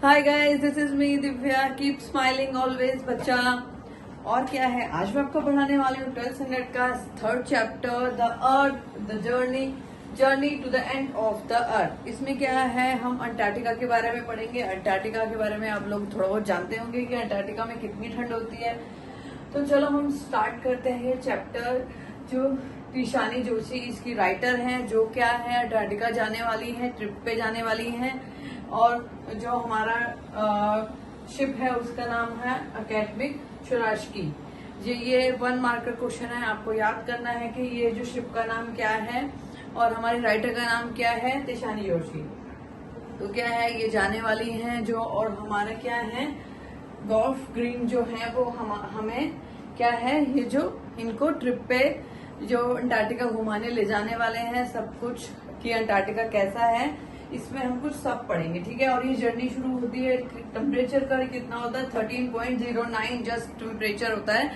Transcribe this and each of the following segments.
Hi guys, this is me Divya. Keep smiling always बच्चा। और क्या है, आज मैं आपको पढ़ाने वाली हूँ 12th स्टैंडर्ड का 3rd chapter the earth the journey to the end of the earth. इसमें क्या है, हम अंटार्कटिका के बारे में पढ़ेंगे। अंटार्कटिका के बारे में आप लोग थोड़ा बहुत जानते होंगे कि अंटार्कटिका में कितनी ठंड होती है। तो चलो हम स्टार्ट करते हैं ये चैप्टर। जो तिशानी जोशी इसकी राइटर हैं, जो क्या है अंटार्कटिका जाने वाली है, ट्रिप पे जाने वाली हैं। और जो हमारा शिप है उसका नाम है अकेडमिक शुराशकी। ये 1 मार्कर क्वेश्चन है, आपको याद करना है कि ये जो शिप का नाम क्या है और हमारी राइटर का नाम क्या है, तिशानी जोशी। तो क्या है, ये जाने वाली हैं जो, और हमारा क्या है गोल्फ ग्रीन जो है वो हमें क्या है, ये जो इनको ट्रिप पे जो अंटार्कटिका घुमाने ले जाने वाले हैं, सब कुछ कि अंटार्कटिका कैसा है इसमें हम कुछ सब पढ़ेंगे, ठीक है। और ये जर्नी शुरू होती है, टेम्परेचर का कितना होता है 13.09 जस्ट टेम्परेचर होता है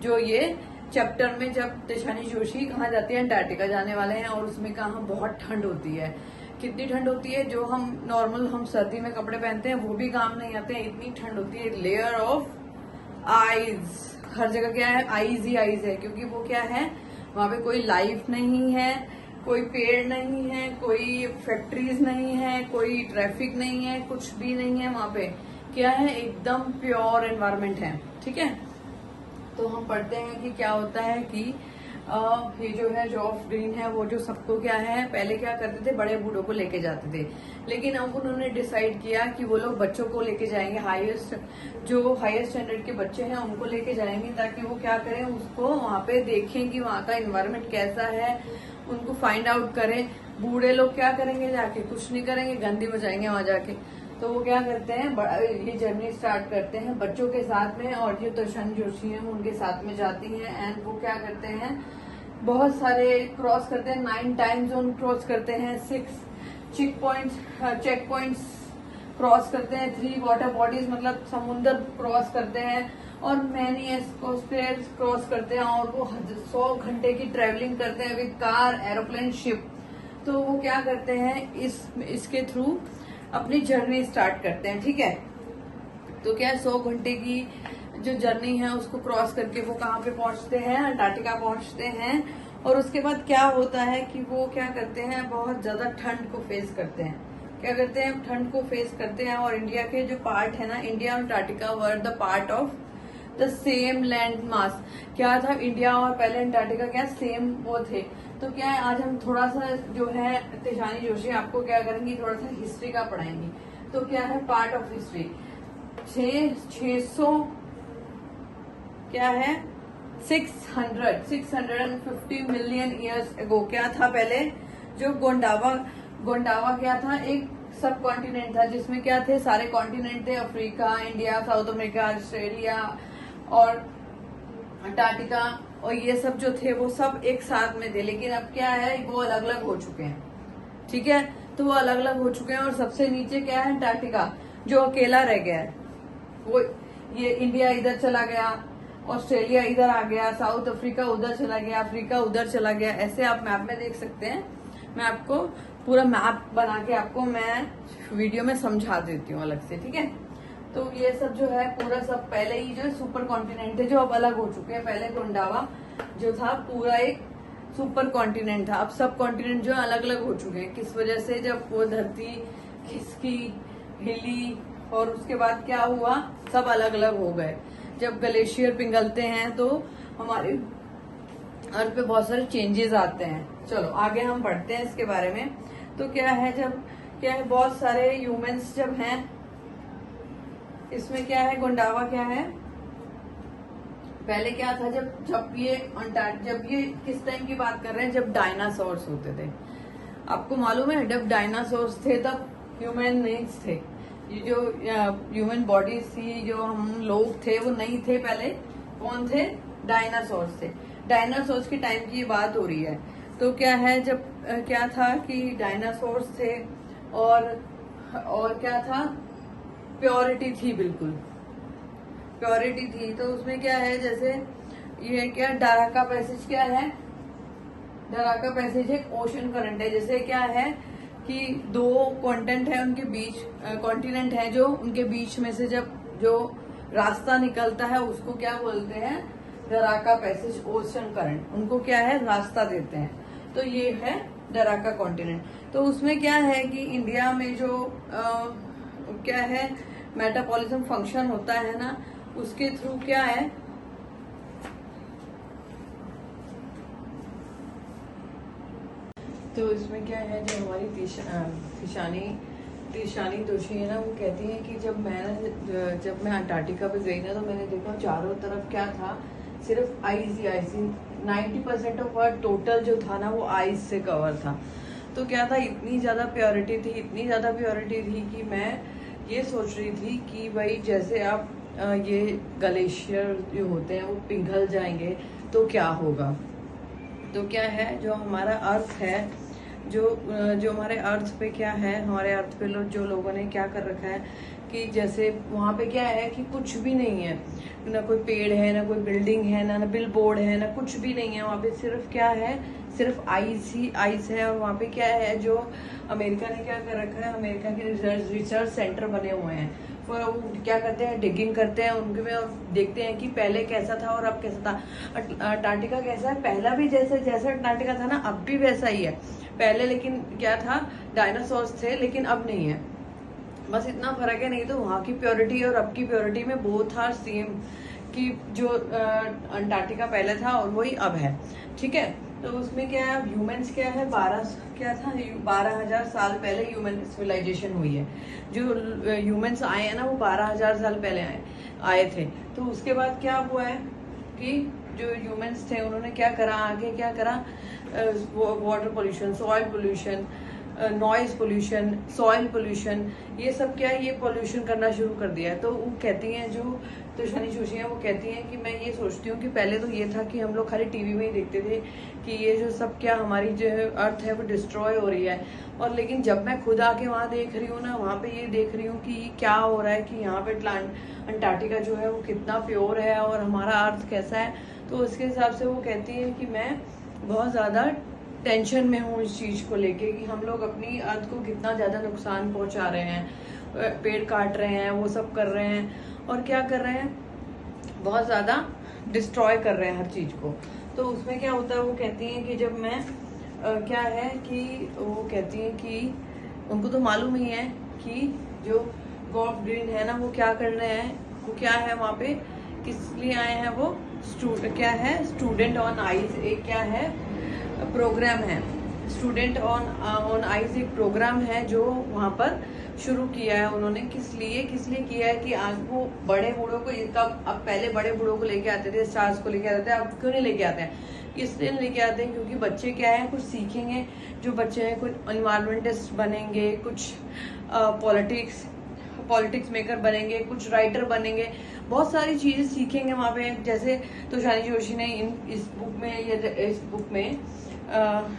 जो ये चैप्टर में, जब तिशानी जोशी कहाँ जाती है अंटार्कटिका जाने वाले हैं। और उसमें कहाँ बहुत ठंड होती है, कितनी ठंड होती है, जो हम नॉर्मल हम सर्दी में कपड़े पहनते हैं वो भी काम नहीं आते हैं, इतनी ठंड होती है। लेयर ऑफ आइज, हर जगह क्या है, आइज ही आइज है, क्योंकि वो क्या है, वहां पे कोई लाइफ नहीं है, कोई पेड़ नहीं है, कोई फैक्ट्रीज नहीं है, कोई ट्रैफिक नहीं है, कुछ भी नहीं है वहां पे। क्या है, एकदम प्योर एनवायरनमेंट है, ठीक है। तो हम पढ़ते हैं कि क्या होता है कि ये जो है जॉफ ग्रीन है वो जो सबको क्या है, पहले क्या करते थे, बड़े बूढ़ों को लेके जाते थे, लेकिन अब उन्होंने डिसाइड किया कि वो लोग बच्चों को लेके जाएंगे, जो हाईएस्ट स्टैंडर्ड के बच्चे हैं उनको लेके जाएंगे, ताकि वो क्या करें, उसको वहां पे देखें कि वहां का एनवायरनमेंट कैसा है, उनको फाइंड आउट करें। बूढ़े लोग क्या करेंगे, जाके कुछ नहीं करेंगे, गंदी बजाएंगे वहां जाके। तो वो क्या करते हैं, ये जर्नी स्टार्ट करते हैं बच्चों के साथ में, और जो तिशानी जोशी है वो उनके साथ में जाती हैं। एंड वो क्या करते हैं, बहुत सारे क्रॉस करते हैं, 9 टाइम जोन क्रॉस करते हैं, 6 चेक पॉइंट्स क्रॉस करते हैं, 3 वाटर बॉडीज मतलब समुद्र क्रॉस करते हैं, और मैनी एटमॉस्फेयर क्रॉस करते हैं। और वो 100 घंटे की ट्रेवलिंग करते हैं विद कार, एरोप्लेन, शिप। तो वो क्या करते हैं, इसके थ्रू अपनी जर्नी स्टार्ट करते हैं, ठीक है। तो क्या 100 घंटे की जो जर्नी है उसको क्रॉस करके वो कहाँ पे पहुंचते हैं, अंटार्कटिका पहुंचते हैं। और उसके बाद क्या होता है कि वो क्या करते हैं, बहुत ज्यादा ठंड को फेस करते हैं। क्या करते हैं, ठंड को फेस करते हैं। और इंडिया के जो पार्ट है ना, इंडिया और Antarctica were the part of the same land mass. क्या था, इंडिया और पहले अंटार्कटिका क्या सेम वो थे। तो क्या है, आज हम थोड़ा सा जो है तिशानी जोशी आपको क्या करेंगी, थोड़ा सा हिस्ट्री का पढ़ाएंगी। तो क्या है, पार्ट ऑफ हिस्ट्री 600 क्या है 650 मिलियन ईयर्स एगो क्या था पहले, जो गोंडावा क्या था, एक सब कॉन्टिनेंट था जिसमें क्या थे, सारे कॉन्टिनेंट थे, Africa, India, south America, Australia और अंटार्कटिका, और ये सब जो थे वो सब एक साथ में थे। लेकिन अब क्या है, वो अलग अलग हो चुके हैं, ठीक है। तो वो अलग अलग हो चुके हैं, और सबसे नीचे क्या है, अंटार्कटिका जो अकेला रह गया है। वो ये इंडिया इधर चला गया, ऑस्ट्रेलिया इधर आ गया, साउथ अफ्रीका उधर चला गया, अफ्रीका उधर चला गया। ऐसे आप मैप में देख सकते हैं। मैं आपको पूरा मैप बना के आपको मैं वीडियो में समझा देती हूँ अलग से, ठीक है। तो ये सब जो है पूरा सब पहले ही जो सुपर कॉन्टिनेंट थे जो अब अलग हो चुके हैं। पहले गोंडावा जो था पूरा एक सुपर कॉन्टिनेंट था, अब सब कॉन्टिनेंट जो अलग अलग हो चुके हैं। किस वजह से, जब वो धरती खिसकी, हिली, और उसके बाद क्या हुआ, सब अलग अलग हो गए। जब ग्लेशियर पिघलते हैं तो हमारे अर्थ पे बहुत सारे चेंजेस आते हैं। चलो आगे हम पढ़ते हैं इसके बारे में। तो क्या है, जब क्या है, बहुत सारे ह्यूमंस जब हैं, इसमें क्या है, गोंडावा क्या है, पहले क्या था, जब ये किस टाइम की बात कर रहे हैं, जब डायनासोर्स होते थे। आपको मालूम है, जब डायनासोर्स थे तब ह्यूमन बीइंग्स थे। ये जो ह्यूमन बॉडीज थी, जो हम लोग थे वो नहीं थे पहले। कौन थे, डायनासोर्स थे। डायनासोर्स के टाइम की बात हो रही है। तो क्या है, जब क्या था कि डायनासोर्स थे, और क्या था, प्योरिटी थी, बिल्कुल प्योरिटी थी। तो उसमें क्या है, जैसे ये क्या, डाराका पैसेज क्या है, डाराका पैसेज एक ओशन करंट है। जैसे क्या है कि दो कॉन्टिनेंट है उनके बीच, कॉन्टिनेंट है जो उनके बीच में से जब जो रास्ता निकलता है उसको क्या बोलते हैं, डराका पैसेज, ओशन करंट, उनको क्या है, रास्ता देते हैं। तो ये है डराका कॉन्टिनेंट। तो उसमें क्या है कि इंडिया में जो क्या है मेटाबॉलिज्म फंक्शन होता है ना, उसके थ्रू क्या है, तो इसमें क्या है, जो हमारी तिशानी दोषी है ना, वो कहती है कि जब मैं अंटार्कटिका पे गई ना, तो मैंने देखा चारों तरफ क्या था, सिर्फ आइस ही आइस। 90% ऑफ आवर टोटल जो था ना वो आइस से कवर था। तो क्या था, इतनी ज़्यादा प्योरिटी थी कि मैं ये सोच रही थी कि भाई जैसे आप ये ग्लेशियर जो होते हैं वो पिघल जाएंगे तो क्या होगा। तो क्या है, जो हमारा अर्थ है, जो हमारे अर्थ पे क्या है, हमारे अर्थ पे जो लोगों ने क्या कर रखा है कि जैसे वहाँ पे क्या है कि कुछ भी नहीं है, ना कोई पेड़ है, ना कोई बिल्डिंग है, ना बिल बोर्ड है, ना कुछ भी नहीं है। वहाँ पे सिर्फ क्या है, सिर्फ आइस ही आइस है। और वहाँ पे क्या है, जो अमेरिका ने क्या कर रखा है, अमेरिका के रिसर्च सेंटर बने हुए हैं, वो क्या करते हैं, डिगिंग करते हैं उनके में, और देखते हैं कि पहले कैसा था और अब कैसा था। अंटार्कटिका कैसा है, पहला भी जैसा अंटार्कटिका था ना, अब भी वैसा ही है। पहले लेकिन क्या था, डायनासोर्स थे, लेकिन अब नहीं है, बस इतना फर्क है। नहीं तो वहाँ की प्योरिटी और अब की प्योरिटी में बोथ आर सेम, कि जो अंटार्कटिका पहले था और वही अब है। ठीक है, तो उसमें क्या है, ह्यूमंस क्या है, 12,000 साल पहले ह्यूमन सिविलाइजेशन हुई है। जो ह्यूमंस आए हैं ना, वो 12,000 साल पहले आए थे। तो उसके बाद क्या हुआ है कि जो ह्यूमंस थे उन्होंने क्या करा, आगे क्या करा, water pollution, soil pollution, noise pollution, soil pollution, ये सब क्या है, ये पोल्यूशन करना शुरू कर दिया है। तो वो कहती हैं, जो तिशानी जोशी हैं, वो कहती हैं कि मैं ये सोचती हूँ कि पहले तो ये था कि हम लोग खाली टीवी में ही देखते थे कि ये जो सब क्या हमारी जो अर्थ है वो डिस्ट्रॉय हो रही है। और लेकिन जब मैं खुद आके वहाँ देख रही हूँ ना, वहाँ पे ये देख रही हूँ कि क्या हो रहा है, कि यहाँ पे अंटार्कटिका जो है वो कितना प्योर है और हमारा अर्थ कैसा है। तो उसके हिसाब से वो कहती है कि मैं बहुत ज़्यादा टेंशन में हूँ इस चीज़ को लेके, कि हम लोग अपनी अर्थ को कितना ज़्यादा नुकसान पहुँचा रहे हैं, पेड़ काट रहे हैं, वो सब कर रहे हैं, और क्या कर रहे हैं, बहुत ज़्यादा डिस्ट्रॉय कर रहे हैं हर चीज़ को। तो उसमें क्या होता है, वो कहती हैं कि जब मैं क्या है कि वो कहती हैं कि उनको तो मालूम ही है कि जो गॉल्फ ग्रीन है ना, वो क्या कर रहे हैं, वो क्या है वहाँ पे, किस लिए आए हैं, वो क्या है, स्टूडेंट ऑन आइस, एक क्या है प्रोग्राम है, स्टूडेंट ऑन आइस एक प्रोग्राम है जो वहाँ पर शुरू किया है उन्होंने। किस लिए किया है कि आज वो बड़े बूढ़ों को, कब अब पहले बड़े बूढ़ों को लेके आते थे, स्टार्स को लेके आते थे, अब क्यों नहीं लेके आते हैं, इसलिए लेके आते हैं क्योंकि बच्चे क्या है, कुछ सीखेंगे। जो बच्चे हैं कुछ इन्वायरमेंटिस्ट बनेंगे, कुछ पॉलिटिक्स मेकर बनेंगे, कुछ राइटर बनेंगे, बहुत सारी चीज़ें सीखेंगे वहाँ पे। जैसे तिशानी जोशी ने इस बुक में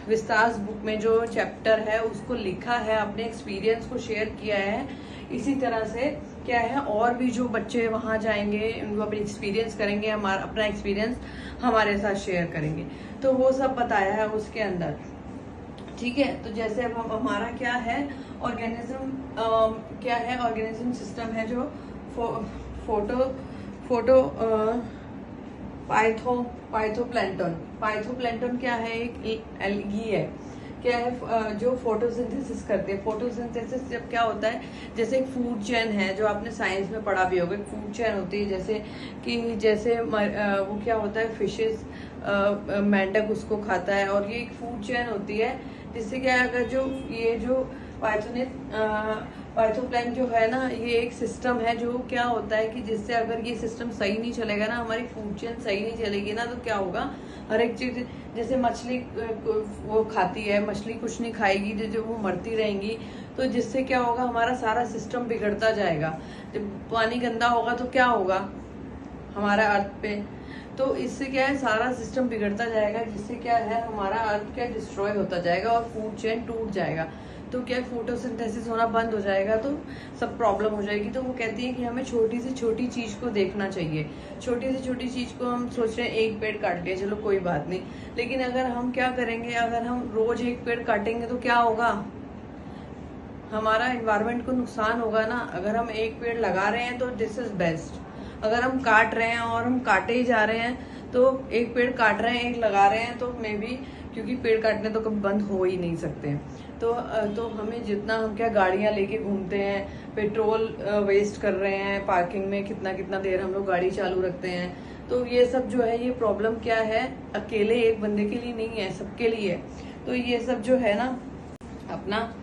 विस्तार बुक में जो चैप्टर है उसको लिखा है, अपने एक्सपीरियंस को शेयर किया है। इसी तरह से क्या है, और भी जो बच्चे वहाँ जाएंगे उनको अपनी एक्सपीरियंस करेंगे, अपना एक्सपीरियंस हमारे साथ शेयर करेंगे। तो वो सब बताया है उसके अंदर। ठीक है, तो जैसे अब हमारा क्या है, ऑर्गेनिज्म सिस्टम है जो पाइथोप्लैंटन क्या है, एक एल्गी है, क्या है, जो फोटोसिंथेसिस करते हैं। फोटोसिंथेसिस जब क्या होता है, जैसे एक फूड चेन है, जो आपने साइंस में पढ़ा भी होगा, एक फूड चेन होती है, जैसे वो क्या होता है, फिशेस, मेंढक उसको खाता है, और ये एक फूड चेन होती है, जिससे क्या है, अगर जो पाइथोप्लैंक जो है ना, ये एक सिस्टम है जो क्या होता है कि जिससे अगर ये सिस्टम सही नहीं चलेगा ना, हमारी फूड चेन सही नहीं चलेगी ना, तो क्या होगा, हर एक चीज, जैसे मछली वो खाती है, मछली कुछ नहीं खाएगी, जो वो मरती रहेंगी, तो जिससे क्या होगा, हमारा सारा सिस्टम बिगड़ता जाएगा। जब पानी गंदा होगा तो क्या होगा हमारा अर्थ पे, तो इससे क्या है, सारा सिस्टम बिगड़ता जाएगा, जिससे क्या है, हमारा अर्थ क्या डिस्ट्रॉय होता जाएगा और फूड चेन टूट जाएगा। तो क्या फोटोसिंथेसिस होना बंद हो जाएगा, तो सब प्रॉब्लम हो जाएगी। तो वो कहती है कि हमें छोटी से छोटी चीज़ को देखना चाहिए। छोटी से छोटी चीज़ को हम सोच रहे हैं, एक पेड़ काट लिया, चलो कोई बात नहीं, लेकिन अगर हम क्या करेंगे, अगर हम रोज एक पेड़ काटेंगे तो क्या होगा, हमारा एनवायरनमेंट को नुकसान होगा ना। अगर हम एक पेड़ लगा रहे हैं तो दिस इज बेस्ट, अगर हम काट रहे हैं और हम काटे ही जा रहे हैं तो एक पेड़ काट रहे हैं एक लगा रहे हैं तो मे बी, क्योंकि पेड़ काटने तो कभी बंद हो ही नहीं सकते। तो हमें जितना, हम क्या गाड़ियां लेके घूमते हैं, पेट्रोल वेस्ट कर रहे हैं पार्किंग में, कितना कितना देर हम लोग गाड़ी चालू रखते हैं। तो ये सब जो है, ये प्रॉब्लम क्या है, अकेले एक बंदे के लिए नहीं है, सबके लिए है। तो ये सब जो है ना, अपना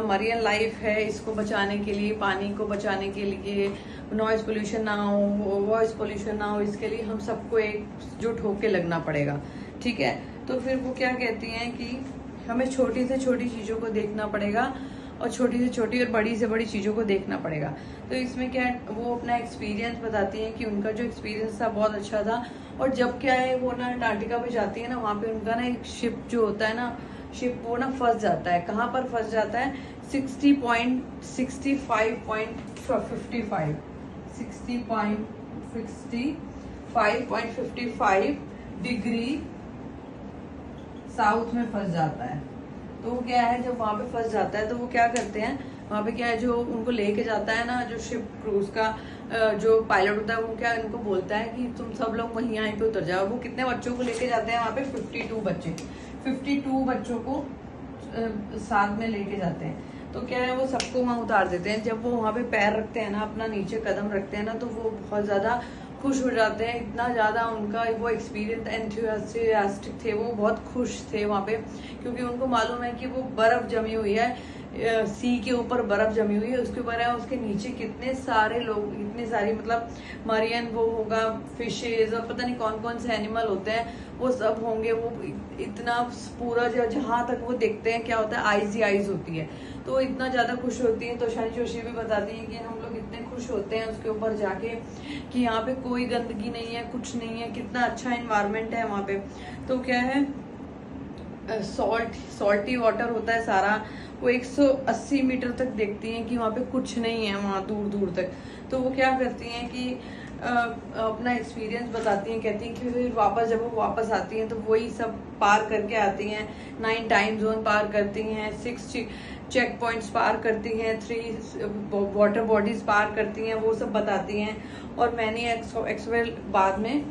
मरीन लाइफ है, इसको बचाने के लिए, पानी को बचाने के लिए, नॉइज पोल्यूशन ना हो, वॉइस पोल्यूशन ना हो, इसके लिए हम सबको एकजुट होके लगना पड़ेगा। ठीक है, तो फिर वो क्या कहती हैं कि हमें छोटी से छोटी चीज़ों को देखना पड़ेगा और छोटी से छोटी और बड़ी से बड़ी चीज़ों को देखना पड़ेगा। तो इसमें क्या है, वो अपना एक्सपीरियंस बताती हैं कि उनका जो एक्सपीरियंस था बहुत अच्छा था। और जब क्या है, वो ना अंटार्कटिका पे जाती है ना, वहाँ पे उनका ना एक शिप जो होता है ना, शिप वो ना फंस जाता है। कहाँ पर फंस जाता है, 60.55 डिग्री साउथ में फंस जाता है। तो वो क्या है, जब वहां पे फंस जाता है तो वो क्या करते हैं, वहां पे क्या है, जो उनको लेके जाता है ना, जो शिप क्रूज का जो पायलट होता है, वो क्या इनको बोलता है कि तुम सब लोग वहीं यहीं पे उतर जाओ। वो कितने बच्चों को लेके जाते हैं वहां पे, 52 बच्चों को साथ में लेके जाते हैं। तो क्या है, वो सबको वहां उतार देते हैं। जब वो वहां पे पैर रखते हैं ना, अपना नीचे कदम रखते हैं ना, तो वो बहुत ज्यादा खुश हो जाते हैं। इतना ज्यादा उनका वो एक्सपीरियंस एंथुसियास्टिक थे, वो बहुत खुश थे वहां पे, क्योंकि उनको मालूम है कि वो बर्फ जमी हुई है, सी के ऊपर बर्फ जमी हुई है, उसके ऊपर है, उसके नीचे कितने सारे लोग, इतने सारी मतलब मरियन वो होगा, फिशेज और पता नहीं कौन कौन से एनिमल होते हैं, वो सब होंगे। वो इतना पूरा जहां तक वो देखते हैं, क्या होता है, आइज ही आइज होती है। तो इतना ज्यादा खुश होती है। तो शानी जोशी भी बताती है कि हम लोग इतने खुश होते हैं उसके ऊपर जाके कि यहाँ पे कोई गंदगी नहीं है, कुछ नहीं है, कितना अच्छा एनवायरनमेंट है वहाँ पे। तो क्या है, सॉल्टी वाटर होता है सारा। वो 180 मीटर तक देखती हैं कि वहाँ पे कुछ नहीं है, वहाँ दूर दूर तक। तो वो क्या करती हैं कि अपना एक्सपीरियंस बताती हैं, कहती हैं कि फिर वापस, जब वो वापस आती हैं तो वही सब पार करके आती हैं। 9 टाइम जोन पार करती हैं, 6 चेक पॉइंट्स पार करती हैं, 3 वाटर बॉडीज पार करती हैं, वो सब बताती हैं। और मैंने एक्सवेल बाद में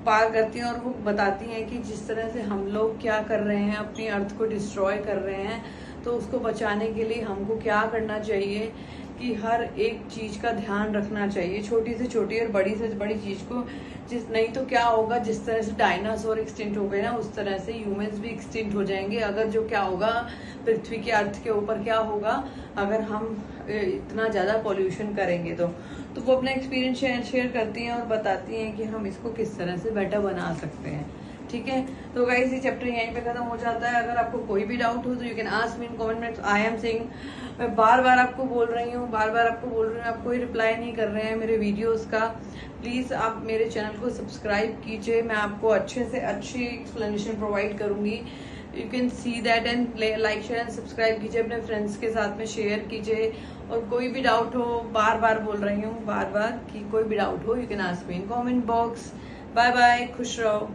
पार करती हैं। और वो बताती हैं कि जिस तरह से हम लोग क्या कर रहे हैं, अपनी अर्थ को डिस्ट्रॉय कर रहे हैं, तो उसको बचाने के लिए हमको क्या करना चाहिए कि हर एक चीज का ध्यान रखना चाहिए, छोटी से छोटी और बड़ी से बड़ी चीज को। नहीं तो क्या होगा, जिस तरह से डायनासोर एक्सटिंक्ट हो गए ना, उस तरह से ह्यूमंस भी एक्सटिंक्ट हो जाएंगे। अगर जो क्या होगा पृथ्वी के अर्थ के ऊपर क्या होगा अगर हम इतना ज्यादा पॉल्यूशन करेंगे। तो वो अपना एक्सपीरियंस शेयर करती हैं और बताती हैं कि हम इसको किस तरह से बेटर बना सकते हैं। ठीक है, तो गाइस ये चैप्टर यहीं पे खत्म हो जाता है। अगर आपको कोई भी डाउट हो तो you can ask me in comment में। आई एम सेइंग, मैं बार बार आपको बोल रही हूँ, आप कोई रिप्लाई नहीं कर रहे हैं मेरे वीडियोस का। प्लीज आप मेरे चैनल को सब्सक्राइब कीजिए, मैं आपको अच्छे से अच्छी एक्सप्लेनेशन प्रोवाइड करूंगी। You can see that and like share and subscribe कीजिए, अपने फ्रेंड्स के साथ में शेयर कीजिए। और कोई भी डाउट हो, बार बार बोल रही हूँ कि कोई भी डाउट हो you can ask me in comment box. Bye bye, खुश रहो।